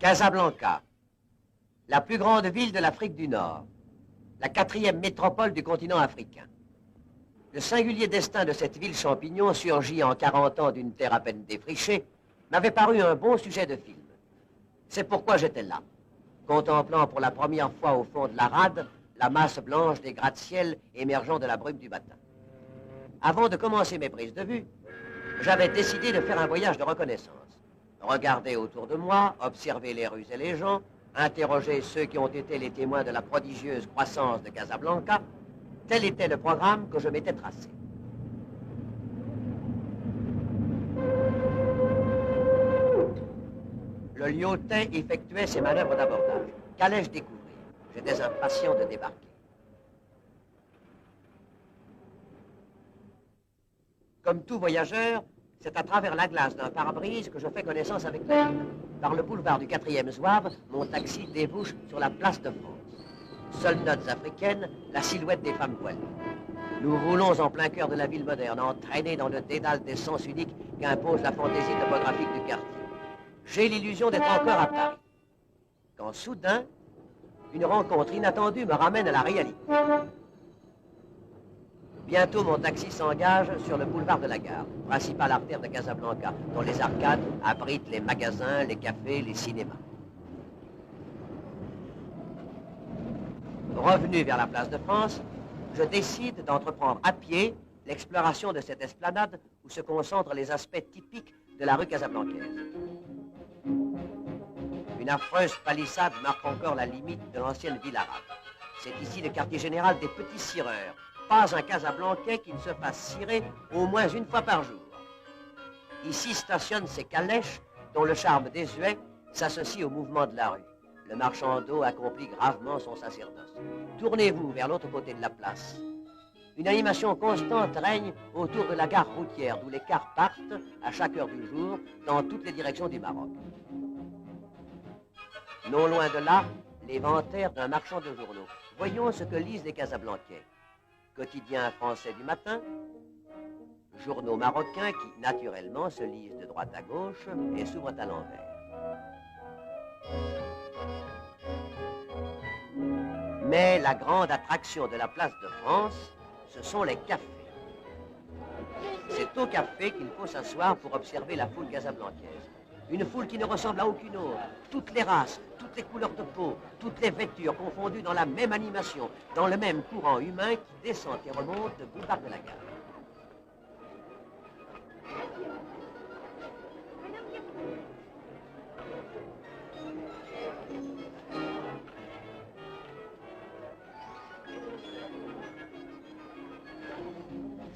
Casablanca, la plus grande ville de l'Afrique du Nord, la 4e métropole du continent africain. Le singulier destin de cette ville champignon, surgie en 40 ans d'une terre à peine défrichée, m'avait paru un bon sujet de film. C'est pourquoi j'étais là, contemplant pour la première fois au fond de la rade la masse blanche des gratte-ciel émergeant de la brume du matin. Avant de commencer mes prises de vue, j'avais décidé de faire un voyage de reconnaissance. Regarder autour de moi, observer les rues et les gens, interroger ceux qui ont été les témoins de la prodigieuse croissance de Casablanca, tel était le programme que je m'étais tracé. Le lieutenant effectuait ses manœuvres d'abordage. Qu'allais-je découvrir? J'étais impatient de débarquer. Comme tout voyageur, c'est à travers la glace d'un pare-brise que je fais connaissance avec la ville. Par le boulevard du 4e Zouave, mon taxi débouche sur la place de France. Seules notes africaines, la silhouette des femmes voilées. Nous roulons en plein cœur de la ville moderne, entraînés dans le dédale d'essence unique qu'impose la fantaisie topographique du quartier. J'ai l'illusion d'être encore à Paris. Quand soudain, une rencontre inattendue me ramène à la réalité. Bientôt, mon taxi s'engage sur le boulevard de la Gare, principale artère de Casablanca, dont les arcades abritent les magasins, les cafés, les cinémas. Revenu vers la place de France, je décide d'entreprendre à pied l'exploration de cette esplanade où se concentrent les aspects typiques de la rue casablancaise. Une affreuse palissade marque encore la limite de l'ancienne ville arabe. C'est ici le quartier général des petits cireurs. Pas un Casablancais qui ne se fasse cirer au moins une fois par jour. Ici stationnent ces calèches dont le charme désuet s'associe au mouvement de la rue. Le marchand d'eau accomplit gravement son sacerdoce. Tournez-vous vers l'autre côté de la place. Une animation constante règne autour de la gare routière d'où les cars partent à chaque heure du jour dans toutes les directions du Maroc. Non loin de là, l'inventaire d'un marchand de journaux. Voyons ce que lisent les Casablancais. Quotidien français du matin, journaux marocains qui, naturellement, se lisent de droite à gauche et s'ouvrent à l'envers. Mais la grande attraction de la place de France, ce sont les cafés. C'est au café qu'il faut s'asseoir pour observer la foule casablancaise. Une foule qui ne ressemble à aucune autre. Toutes les races, toutes les couleurs de peau, toutes les vêtures confondues dans la même animation, dans le même courant humain qui descend et remonte le boulevard de la Gare.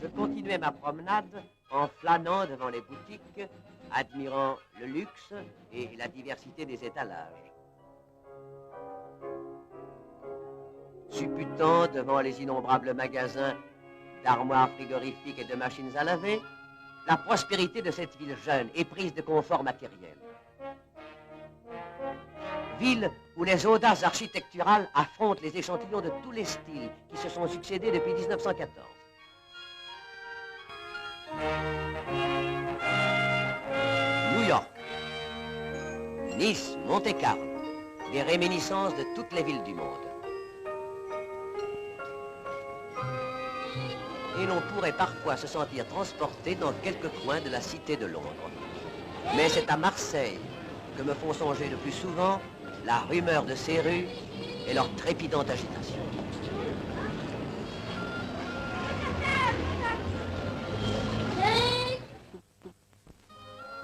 Je continuais ma promenade en flânant devant les boutiques, admirant le luxe et la diversité des étalages. Supputant devant les innombrables magasins d'armoires frigorifiques et de machines à laver, la prospérité de cette ville jeune, éprise de confort matériel. Ville où les audaces architecturales affrontent les échantillons de tous les styles qui se sont succédés depuis 1914. New York, Nice, Monte-Carlo, des réminiscences de toutes les villes du monde. Et l'on pourrait parfois se sentir transporté dans quelques coins de la cité de Londres. Mais c'est à Marseille que me font songer le plus souvent la rumeur de ces rues et leur trépidante agitation.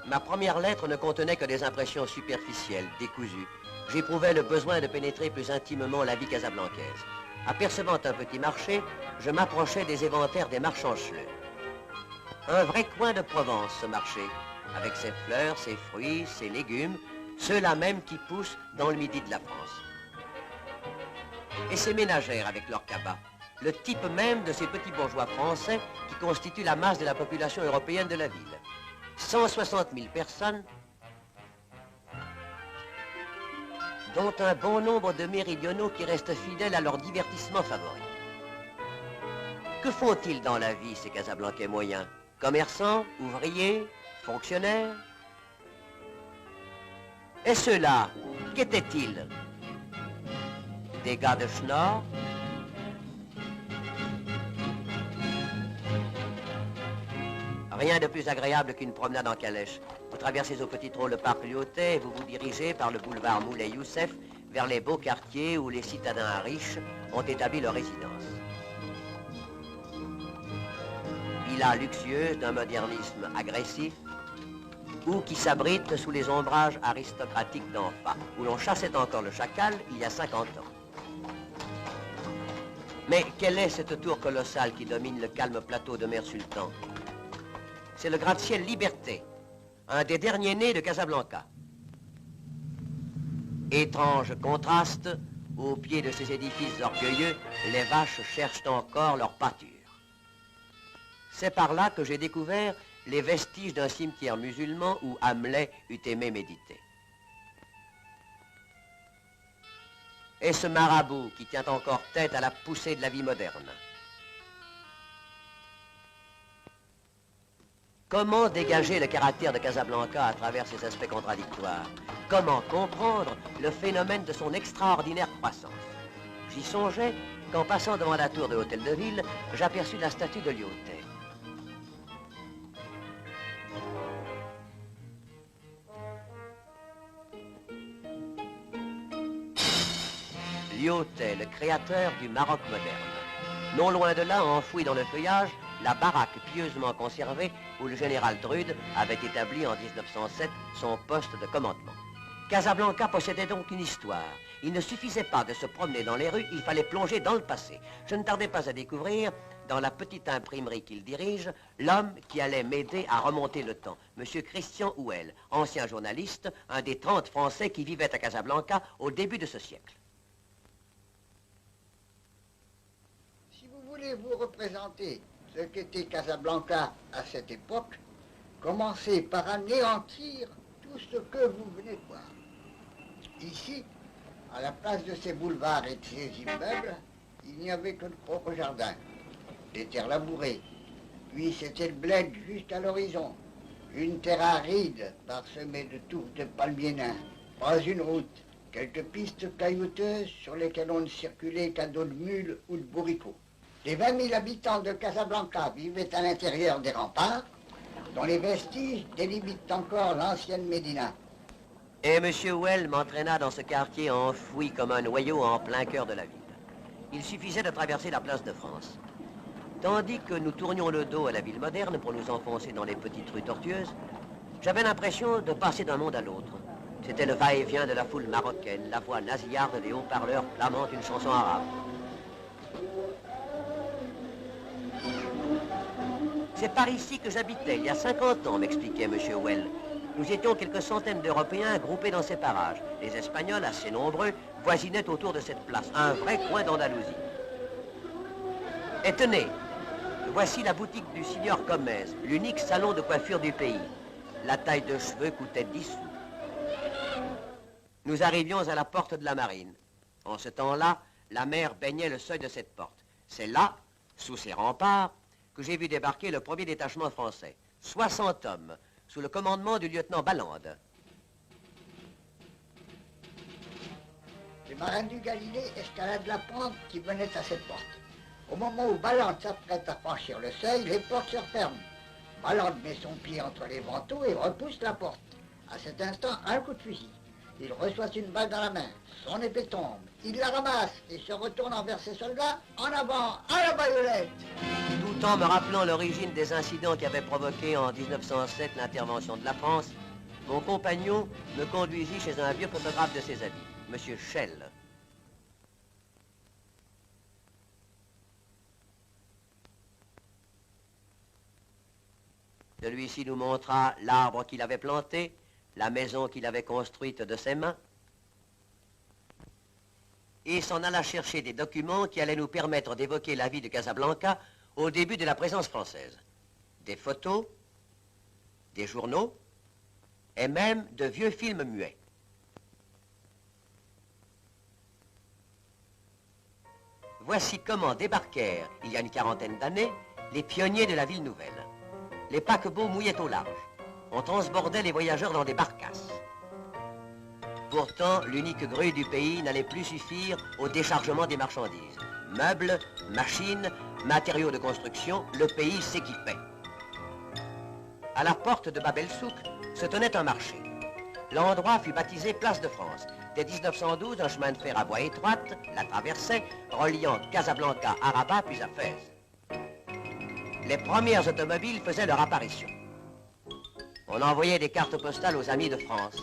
Ma première lettre ne contenait que des impressions superficielles, décousues. J'éprouvais le besoin de pénétrer plus intimement la vie casablancaise. Apercevant un petit marché, je m'approchais des éventaires des marchands cheleux. Un vrai coin de Provence, ce marché, avec ses fleurs, ses fruits, ses légumes, ceux-là même qui poussent dans le midi de la France. Et ces ménagères avec leurs cabas, le type même de ces petits bourgeois français qui constituent la masse de la population européenne de la ville. 160 000 personnes, dont un bon nombre de méridionaux qui restent fidèles à leur divertissement favori. Que font-ils dans la vie, ces Casablancais moyens? Commerçants, ouvriers, fonctionnaires? Et ceux-là, Qu'étaient-ils? Des gars de Schnorr? Rien de plus agréable qu'une promenade en calèche. Vous traversez au petit trot le parc Lyautey et vous vous dirigez par le boulevard Moulay-Youssef vers les beaux quartiers où les citadins riches ont établi leur résidence. Villas luxueuses d'un modernisme agressif ou qui s'abritent sous les ombrages aristocratiques d'Anfa, où l'on chassait encore le chacal il y a 50 ans. Mais quelle est cette tour colossale qui domine le calme plateau de Mer Sultan? C'est le gratte-ciel Liberté, un des derniers nés de Casablanca. Étrange contraste, au pied de ces édifices orgueilleux, les vaches cherchent encore leur pâture. C'est par là que j'ai découvert les vestiges d'un cimetière musulman où Hamlet eût aimé méditer. Et ce marabout qui tient encore tête à la poussée de la vie moderne. Comment dégager le caractère de Casablanca à travers ses aspects contradictoires? Comment comprendre le phénomène de son extraordinaire croissance? J'y songeais qu'en passant devant la tour de l'hôtel de ville, j'aperçus la statue de Lyautey. Lyautey, le créateur du Maroc moderne. Non loin de là, enfoui dans le feuillage, la baraque pieusement conservée où le général Drude avait établi en 1907 son poste de commandement. Casablanca possédait donc une histoire. Il ne suffisait pas de se promener dans les rues, il fallait plonger dans le passé. Je ne tardais pas à découvrir, dans la petite imprimerie qu'il dirige, l'homme qui allait m'aider à remonter le temps, M. Christian Houel, ancien journaliste, un des 30 Français qui vivaient à Casablanca au début de ce siècle. Si vous voulez vous représenter ce qu'était Casablanca à cette époque, commencez par anéantir tout ce que vous venez de voir. Ici, à la place de ces boulevards et de ces immeubles, il n'y avait que de propres jardins, des terres labourées. Puis c'était le bled jusqu'à l'horizon, une terre aride parsemée de touffes de palmiers nains, pas une route, quelques pistes caillouteuses sur lesquelles on ne circulait qu'à dos de mules ou de bourricots. Les 20 000 habitants de Casablanca vivaient à l'intérieur des remparts, dont les vestiges délimitent encore l'ancienne Médina. Et M. Houel m'entraîna dans ce quartier enfoui comme un noyau en plein cœur de la ville. Il suffisait de traverser la place de France. Tandis que nous tournions le dos à la ville moderne pour nous enfoncer dans les petites rues tortueuses, j'avais l'impression de passer d'un monde à l'autre. C'était le va-et-vient de la foule marocaine, la voix nasillarde des haut-parleurs clamant une chanson arabe. C'est par ici que j'habitais, il y a 50 ans, m'expliquait M. Houel. Nous étions quelques centaines d'Européens groupés dans ces parages. Les Espagnols, assez nombreux, voisinaient autour de cette place, un vrai coin d'Andalousie. Et tenez, voici la boutique du signor Gomez, l'unique salon de coiffure du pays. La taille de cheveux coûtait 10 sous. Nous arrivions à la porte de la marine. En ce temps-là, la mer baignait le seuil de cette porte. C'est là, sous ces remparts, que j'ai vu débarquer le premier détachement français. 60 hommes, sous le commandement du lieutenant Ballande. Les marins du Galilée escaladent la pente qui menait à cette porte. Au moment où Ballande s'apprête à franchir le seuil, les portes se referment. Ballande met son pied entre les vantaux et repousse la porte. À cet instant, un coup de fusil. Il reçoit une balle dans la main. Son épée tombe. Il la ramasse et se retournant vers ses soldats. En avant, à la baïonnette! Tout en me rappelant l'origine des incidents qui avaient provoqué en 1907 l'intervention de la France, mon compagnon me conduisit chez un vieux photographe de ses amis, M. Schell. Celui-ci nous montra l'arbre qu'il avait planté, la maison qu'il avait construite de ses mains, et s'en alla chercher des documents qui allaient nous permettre d'évoquer la vie de Casablanca au début de la présence française. Des photos, des journaux, et même de vieux films muets. Voici comment débarquèrent, il y a une quarantaine d'années, les pionniers de la ville nouvelle. Les paquebots mouillaient au large. On transbordait les voyageurs dans des barcasses. Pourtant, l'unique grue du pays n'allait plus suffire au déchargement des marchandises. Meubles, machines, matériaux de construction, le pays s'équipait. À la porte de Bab el-Souk se tenait un marché. L'endroit fut baptisé Place de France. Dès 1912, un chemin de fer à voie étroite la traversait, reliant Casablanca à Rabat puis à Fès. Les premières automobiles faisaient leur apparition. On envoyait des cartes postales aux amis de France.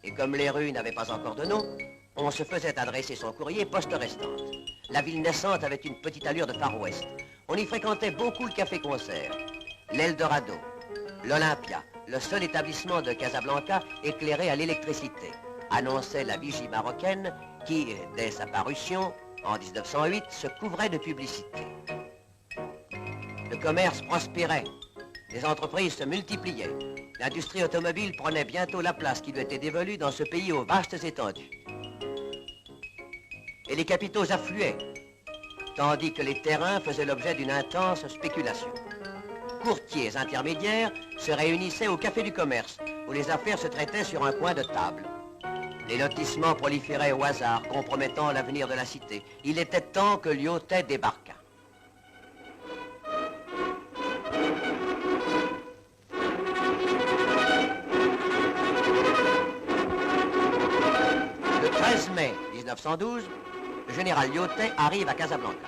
Et comme les rues n'avaient pas encore de nom, on se faisait adresser son courrier poste restante. La ville naissante avait une petite allure de Far West. On y fréquentait beaucoup le café-concert, l'Eldorado, l'Olympia, le seul établissement de Casablanca éclairé à l'électricité, annonçait la vigie marocaine qui, dès sa parution, en 1908, se couvrait de publicité. Le commerce prospérait, les entreprises se multipliaient. L'industrie automobile prenait bientôt la place qui lui était dévolue dans ce pays aux vastes étendues. Et les capitaux affluaient, tandis que les terrains faisaient l'objet d'une intense spéculation. Courtiers intermédiaires se réunissaient au Café du Commerce, où les affaires se traitaient sur un coin de table. Les lotissements proliféraient au hasard, compromettant l'avenir de la cité. Il était temps que Lyautey débarquât. Le 13 mai 1912, le général Lyautey arrive à Casablanca.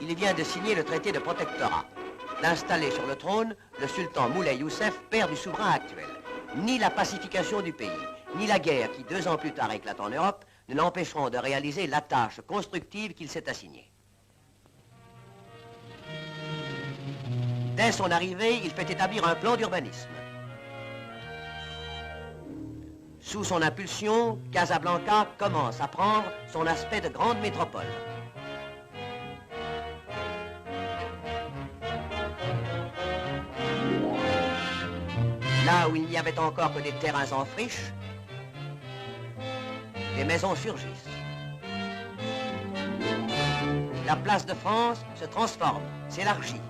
Il vient de signer le traité de protectorat. Installé sur le trône, le sultan Moulay Youssef, père du souverain actuel. Ni la pacification du pays, ni la guerre qui 2 ans plus tard éclate en Europe, ne l'empêcheront de réaliser la tâche constructive qu'il s'est assignée. Dès son arrivée, il fait établir un plan d'urbanisme. Sous son impulsion, Casablanca commence à prendre son aspect de grande métropole. Là où il n'y avait encore que des terrains en friche, des maisons surgissent. La place de France se transforme, s'élargit,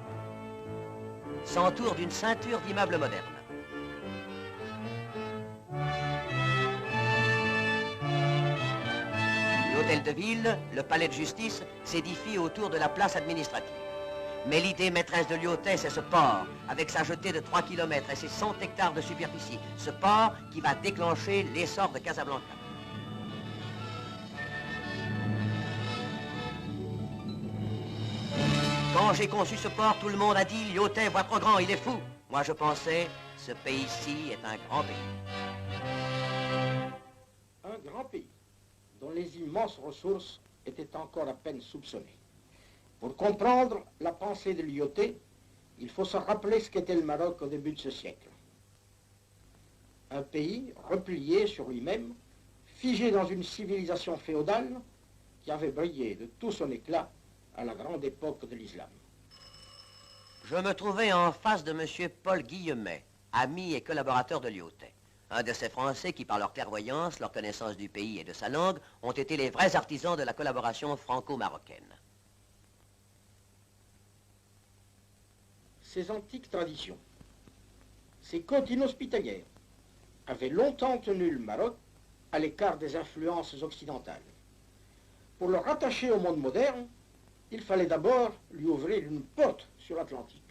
s'entoure d'une ceinture d'immeubles modernes. L'hôtel de ville, le palais de justice, s'édifie autour de la place administrative. Mais l'idée maîtresse de Lyautey, c'est ce port, avec sa jetée de 3 km et ses 100 hectares de superficie. Ce port qui va déclencher l'essor de Casablanca. Quand j'ai conçu ce port, tout le monde a dit « Lyautey voit trop grand, il est fou ». Moi, je pensais « Ce pays-ci est un grand pays ». Un grand pays dont les immenses ressources étaient encore à peine soupçonnées. Pour comprendre la pensée de Lyautey, il faut se rappeler ce qu'était le Maroc au début de ce siècle. Un pays replié sur lui-même, figé dans une civilisation féodale qui avait brillé de tout son éclat à la grande époque de l'islam. Je me trouvais en face de M. Paul Guillemet, ami et collaborateur de Lyautey. Un de ces Français qui, par leur clairvoyance, leur connaissance du pays et de sa langue, ont été les vrais artisans de la collaboration franco-marocaine. Ces antiques traditions, ces côtes inhospitalières, avaient longtemps tenu le Maroc à l'écart des influences occidentales. Pour le rattacher au monde moderne, il fallait d'abord lui ouvrir une porte sur l'Atlantique.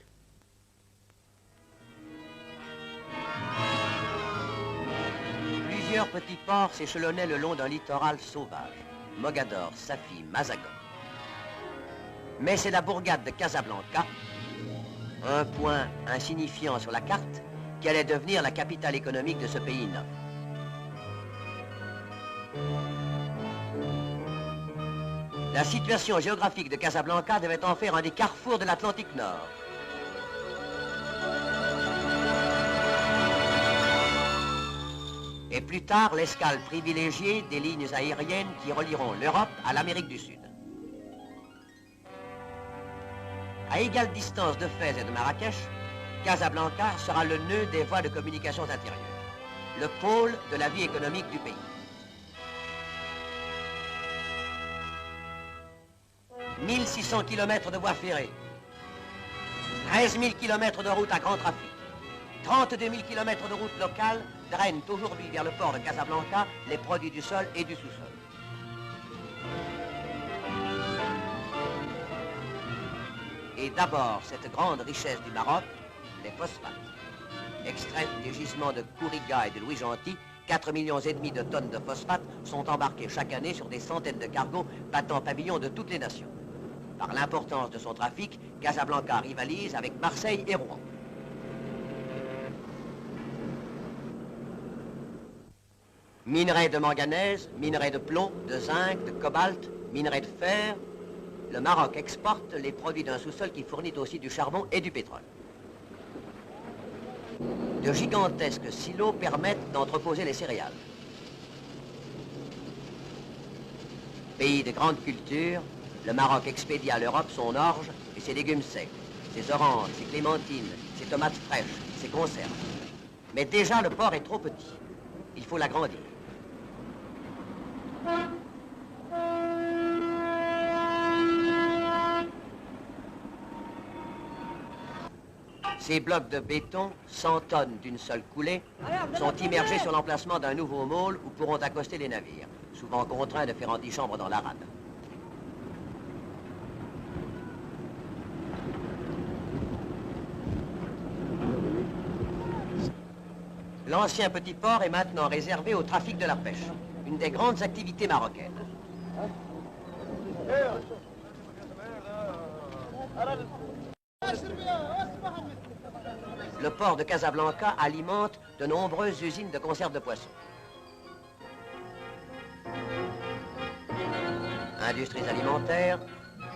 Plusieurs petits ports s'échelonnaient le long d'un littoral sauvage. Mogador, Safi, Mazagon. Mais c'est la bourgade de Casablanca, un point insignifiant sur la carte, qui allait devenir la capitale économique de ce pays neuf. La situation géographique de Casablanca devait en faire un des carrefours de l'Atlantique Nord. Et plus tard, l'escale privilégiée des lignes aériennes qui relieront l'Europe à l'Amérique du Sud. À égale distance de Fès et de Marrakech, Casablanca sera le nœud des voies de communications intérieures, le pôle de la vie économique du pays. 1600 km de voies ferrées, 13 000 km de routes à grand trafic, 32 000 km de routes locales drainent aujourd'hui vers le port de Casablanca les produits du sol et du sous-sol. Et d'abord, cette grande richesse du Maroc, les phosphates. Extraits des gisements de Kouriga et de Louis Gentil, 4,5 millions de tonnes de phosphates sont embarquées chaque année sur des centaines de cargos battant pavillon de toutes les nations. Par l'importance de son trafic, Casablanca rivalise avec Marseille et Rouen. Minerais de manganèse, minerais de plomb, de zinc, de cobalt, minerais de fer. Le Maroc exporte les produits d'un sous-sol qui fournit aussi du charbon et du pétrole. De gigantesques silos permettent d'entreposer les céréales. Pays de grande culture, le Maroc expédie à l'Europe son orge et ses légumes secs, ses oranges, ses clémentines, ses tomates fraîches, ses conserves. Mais déjà, le port est trop petit. Il faut l'agrandir. Ces blocs de béton, 100 tonnes d'une seule coulée, sont immergés sur l'emplacement d'un nouveau môle où pourront accoster les navires, souvent contraints de faire antichambre dans la rade. L'ancien petit port est maintenant réservé au trafic de la pêche, une des grandes activités marocaines. Le port de Casablanca alimente de nombreuses usines de conserve de poissons. Industries alimentaires,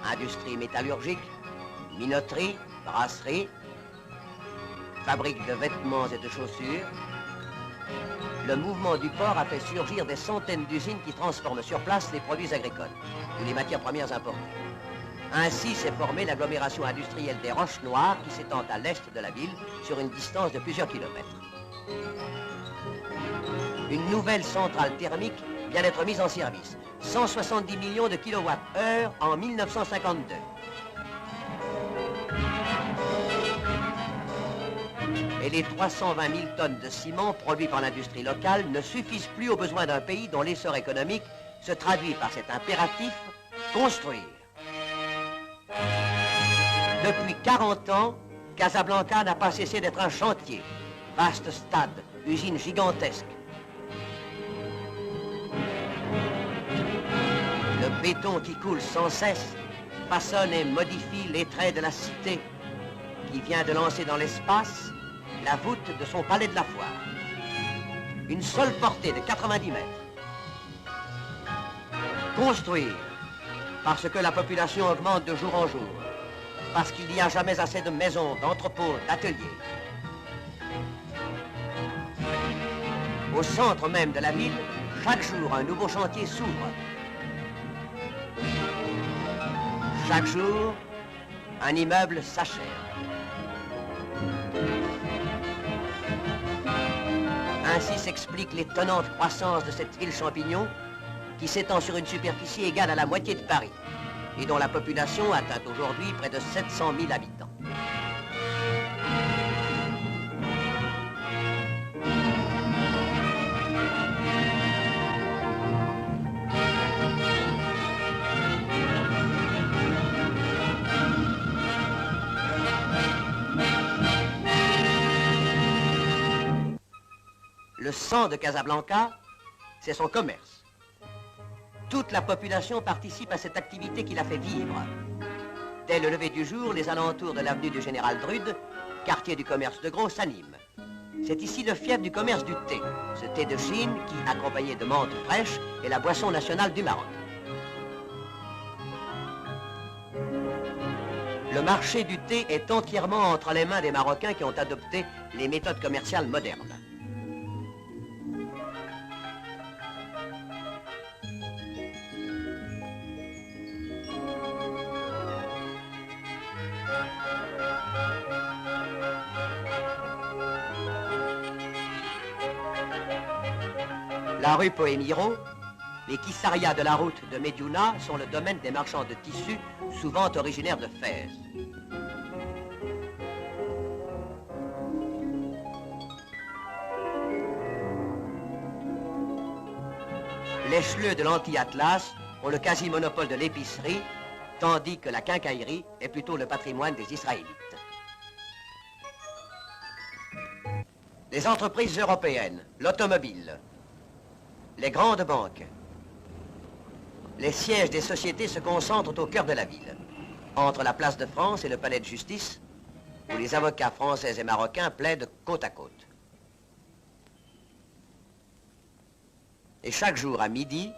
industries métallurgiques, minoteries, brasseries, fabriques de vêtements et de chaussures. Le mouvement du port a fait surgir des centaines d'usines qui transforment sur place les produits agricoles ou les matières premières importées. Ainsi s'est formée l'agglomération industrielle des Roches Noires qui s'étend à l'est de la ville sur une distance de plusieurs kilomètres. Une nouvelle centrale thermique vient d'être mise en service. 170 millions de kilowattheures en 1952. Et les 320 000 tonnes de ciment produits par l'industrie locale ne suffisent plus aux besoins d'un pays dont l'essor économique se traduit par cet impératif « construire ». Depuis 40 ans, Casablanca n'a pas cessé d'être un chantier. Vaste stade, usine gigantesque. Le béton qui coule sans cesse façonne et modifie les traits de la cité qui vient de lancer dans l'espace la voûte de son palais de la foire. Une seule portée de 90 mètres. Construire, parce que la population augmente de jour en jour. Parce qu'il n'y a jamais assez de maisons, d'entrepôts, d'ateliers. Au centre même de la ville, chaque jour, un nouveau chantier s'ouvre. Chaque jour, un immeuble s'achève. Ainsi s'explique l'étonnante croissance de cette ville champignon qui s'étend sur une superficie égale à la moitié de Paris et dont la population atteint aujourd'hui près de 700 000 habitants. Le sang de Casablanca, c'est son commerce. Toute la population participe à cette activité qui la fait vivre. Dès le lever du jour, les alentours de l'avenue du Général Drude, quartier du commerce de gros, s'animent. C'est ici le fief du commerce du thé, ce thé de Chine qui, accompagné de menthe fraîche, est la boisson nationale du Maroc. Le marché du thé est entièrement entre les mains des Marocains qui ont adopté les méthodes commerciales modernes. La rue Poémiro, les kissarias de la route de Médiouna sont le domaine des marchands de tissus, souvent originaires de Fès. les chleux de l'anti-Atlas ont le quasi-monopole de l'épicerie, tandis que la quincaillerie est plutôt le patrimoine des Israélites. Les entreprises européennes, l'automobile, les grandes banques, les sièges des sociétés se concentrent au cœur de la ville, entre la place de France et le palais de justice, où les avocats français et marocains plaident côte à côte. Et chaque jour à midi,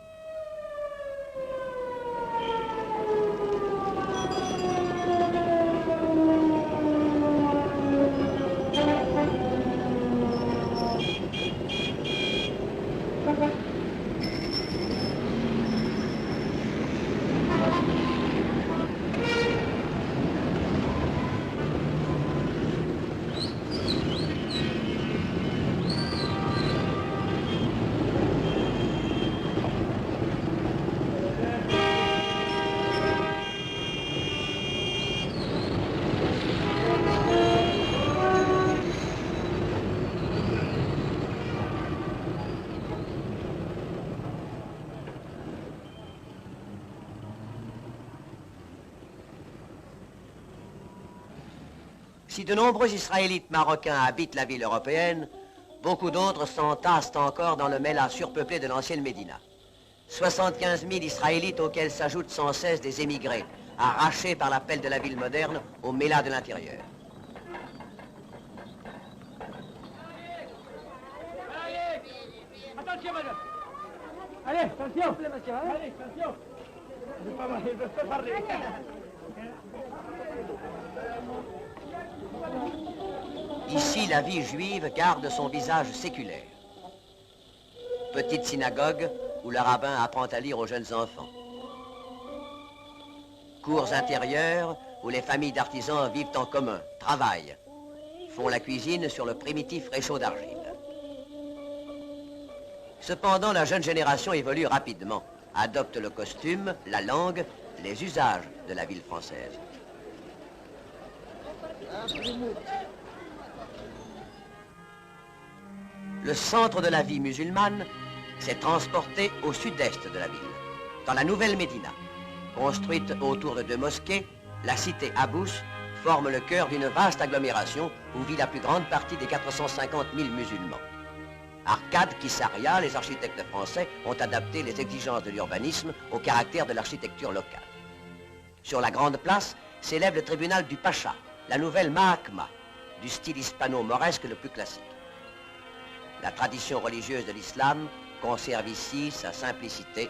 si de nombreux Israélites marocains habitent la ville européenne, beaucoup d'autres s'entassent encore dans le Mela surpeuplé de l'ancienne Médina. 75 000 Israélites auxquels s'ajoutent sans cesse des émigrés, arrachés par l'appel de la ville moderne au Mela de l'intérieur. Attention, madame. Allez, attention. Allez, attention. Je peux pas parler. Ici, la vie juive garde son visage séculaire. Petite synagogue où le rabbin apprend à lire aux jeunes enfants. Cours intérieures où les familles d'artisans vivent en commun, travaillent, font la cuisine sur le primitif réchaud d'argile. Cependant, la jeune génération évolue rapidement, adopte le costume, la langue, les usages de la ville française. Le centre de la vie musulmane s'est transporté au sud-est de la ville, dans la nouvelle Médina. Construite autour de 2 mosquées, la cité Abous forme le cœur d'une vaste agglomération où vit la plus grande partie des 450 000 musulmans. Arcade, Kissaria, les architectes français ont adapté les exigences de l'urbanisme au caractère de l'architecture locale. Sur la grande place s'élève le tribunal du Pacha, la nouvelle Mahakma, du style hispano-mauresque le plus classique. La tradition religieuse de l'islam conserve ici sa simplicité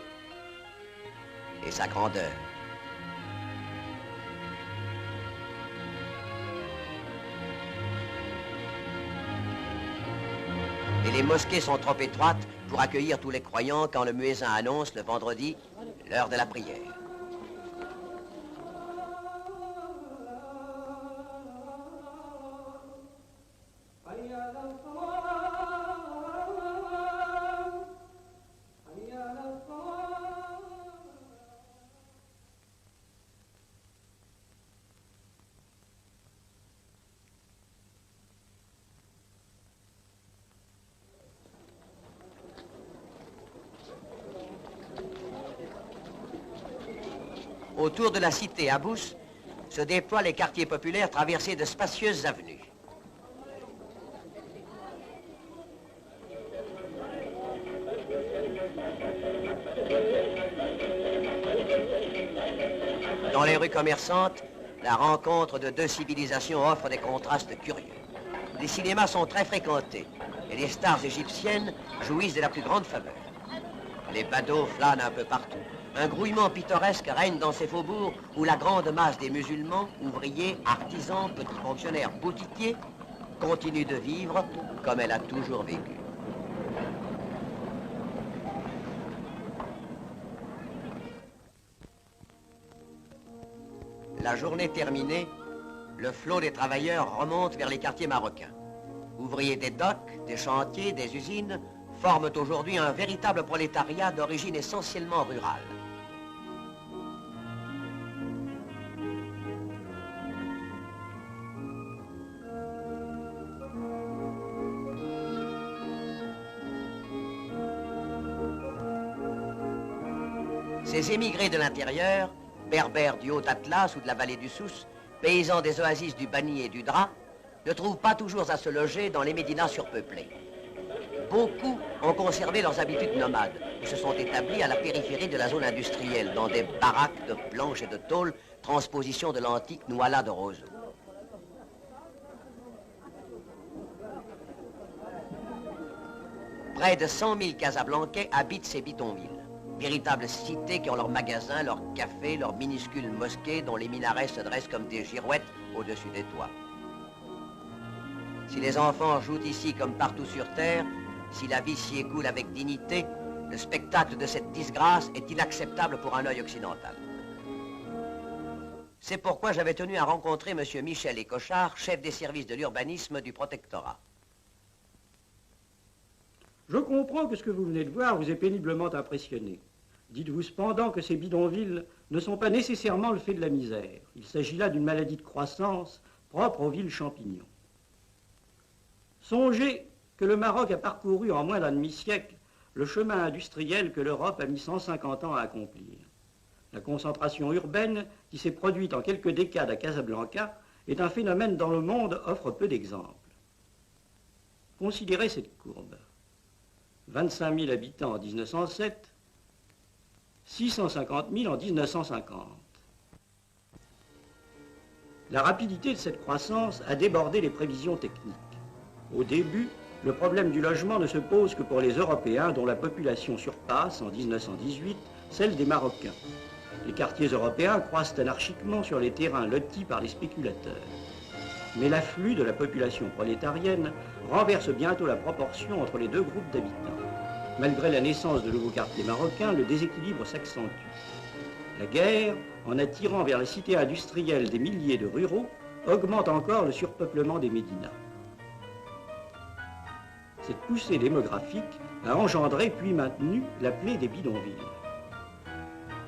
et sa grandeur. Et les mosquées sont trop étroites pour accueillir tous les croyants quand le muezzin annonce le vendredi l'heure de la prière. Autour de la cité Abous se déploient les quartiers populaires traversés de spacieuses avenues. Dans les rues commerçantes, la rencontre de 2 civilisations offre des contrastes curieux. Les cinémas sont très fréquentés et les stars égyptiennes jouissent de la plus grande faveur. Les badauds flânent un peu partout. Un grouillement pittoresque règne dans ces faubourgs où la grande masse des musulmans, ouvriers, artisans, petits fonctionnaires, boutiquiers, continue de vivre comme elle a toujours vécu. La journée terminée, le flot des travailleurs remonte vers les quartiers marocains. Ouvriers des docks, des chantiers, des usines forment aujourd'hui un véritable prolétariat d'origine essentiellement rurale. Ces émigrés de l'intérieur, berbères du Haut-Atlas ou de la vallée du Souss, paysans des oasis du Bani et du Dra, ne trouvent pas toujours à se loger dans les médinas surpeuplés. Beaucoup ont conservé leurs habitudes nomades et se sont établis à la périphérie de la zone industrielle, dans des baraques de planches et de tôles, transposition de l'antique Nouala de Roseau. Près de 100 000 Casablancais habitent ces bidonvilles, véritables cités qui ont leurs magasins, leurs cafés, leurs minuscules mosquées dont les minarets se dressent comme des girouettes au-dessus des toits. Si les enfants jouent ici comme partout sur terre, si la vie s'y écoule avec dignité, le spectacle de cette disgrâce est inacceptable pour un œil occidental. C'est pourquoi j'avais tenu à rencontrer M. Michel Écochard, chef des services de l'urbanisme du protectorat. Je comprends que ce que vous venez de voir vous ait péniblement impressionné. Dites-vous cependant que ces bidonvilles ne sont pas nécessairement le fait de la misère. Il s'agit là d'une maladie de croissance propre aux villes champignons. Songez que le Maroc a parcouru en moins d'un demi-siècle le chemin industriel que l'Europe a mis 150 ans à accomplir. La concentration urbaine qui s'est produite en quelques décades à Casablanca est un phénomène dont le monde offre peu d'exemples. Considérez cette courbe. 25 000 habitants en 1907, 650 000 en 1950. La rapidité de cette croissance a débordé les prévisions techniques. Au début, le problème du logement ne se pose que pour les Européens dont la population surpasse, en 1918, celle des Marocains. Les quartiers européens croissent anarchiquement sur les terrains lotis par les spéculateurs. Mais l'afflux de la population prolétarienne renverse bientôt la proportion entre les deux groupes d'habitants. Malgré la naissance de nouveaux quartiers marocains, le déséquilibre s'accentue. La guerre, en attirant vers la cité industrielle des milliers de ruraux, augmente encore le surpeuplement des médinas. Cette poussée démographique a engendré puis maintenu la plaie des bidonvilles.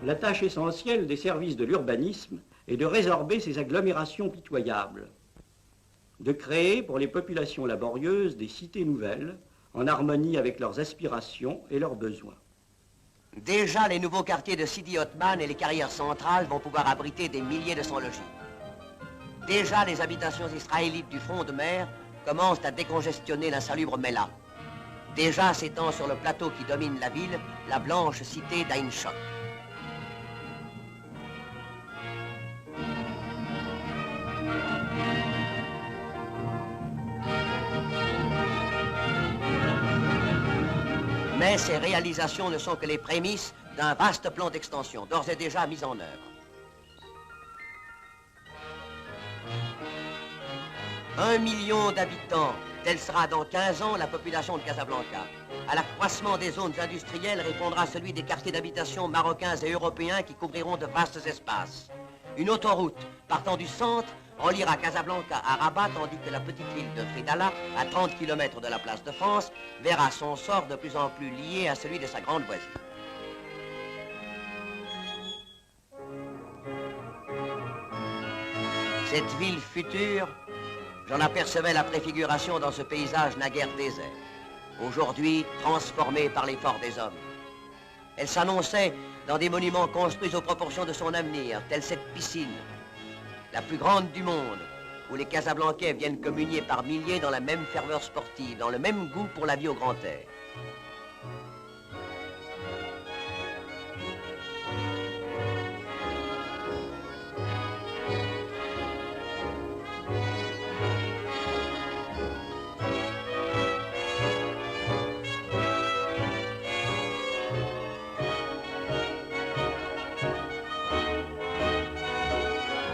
La tâche essentielle des services de l'urbanisme est de résorber ces agglomérations pitoyables, de créer pour les populations laborieuses des cités nouvelles, en harmonie avec leurs aspirations et leurs besoins. Déjà, les nouveaux quartiers de Sidi Othman et les carrières centrales vont pouvoir abriter des milliers de sans-logis. Déjà, les habitations israélites du front de mer commencent à décongestionner l'insalubre Mela. Déjà s'étend sur le plateau qui domine la ville, la blanche cité d'Ain Shok. Mais ces réalisations ne sont que les prémices d'un vaste plan d'extension, d'ores et déjà mis en œuvre. 1 million d'habitants, telle sera dans 15 ans la population de Casablanca. À l'accroissement des zones industrielles répondra celui des quartiers d'habitation marocains et européens qui couvriront de vastes espaces. Une autoroute partant du centre reliera Casablanca à Rabat, tandis que la petite ville de Fedala, à 30 km de la place de France, verra son sort de plus en plus lié à celui de sa grande voisine. Cette ville future, j'en apercevais la préfiguration dans ce paysage naguère désert, aujourd'hui transformé par l'effort des hommes. Elle s'annonçait dans des monuments construits aux proportions de son avenir, telle cette piscine, la plus grande du monde, où les Casablancais viennent communier par milliers dans la même ferveur sportive, dans le même goût pour la vie au grand air.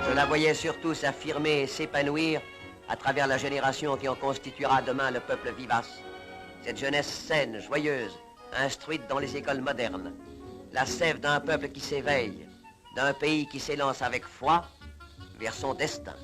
Je la voyais surtout s'affirmer et s'épanouir à travers la génération qui en constituera demain le peuple vivace. Cette jeunesse saine, joyeuse, instruite dans les écoles modernes. La sève d'un peuple qui s'éveille, d'un pays qui s'élance avec foi vers son destin.